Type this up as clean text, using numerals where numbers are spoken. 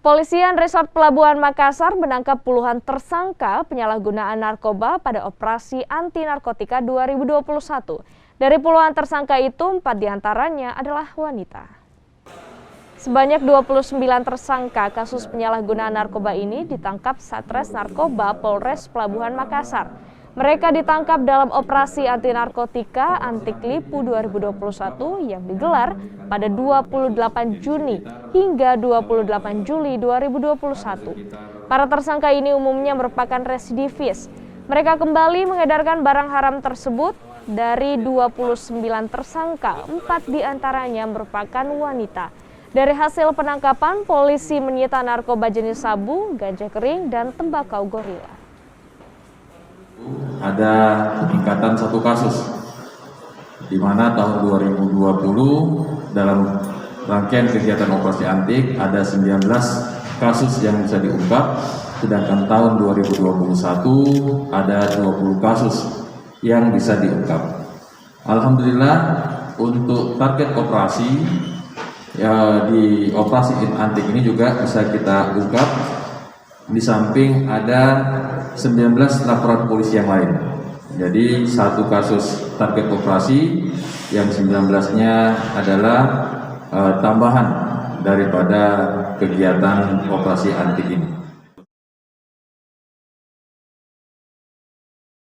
Kepolisian Resort Pelabuhan Makassar menangkap puluhan tersangka penyalahgunaan narkoba pada operasi anti narkotika 2021. Dari puluhan tersangka itu, 4 diantaranya adalah wanita. Sebanyak 29 tersangka kasus penyalahgunaan narkoba ini ditangkap Satres Narkoba Polres Pelabuhan Makassar. Mereka ditangkap dalam operasi anti narkotika Antiklipu 2021 yang digelar pada 28 Juni hingga 28 Juli 2021. Para tersangka ini umumnya merupakan residivis. Mereka kembali mengedarkan barang haram tersebut. Dari 29 tersangka, 4 diantaranya merupakan wanita. Dari hasil penangkapan, polisi menyita narkoba jenis sabu, ganja kering, dan tembakau gorila. Ada peningkatan satu kasus, di mana tahun 2020 dalam rangkaian kegiatan operasi antik ada 19 kasus yang bisa diungkap, sedangkan tahun 2021 ada 20 kasus yang bisa diungkap. Alhamdulillah untuk target operasi di operasi antik ini juga bisa kita ungkap. Di samping ada 19 laporan polisi yang lain. Jadi satu kasus target operasi yang 19-nya adalah tambahan daripada kegiatan operasi antik ini.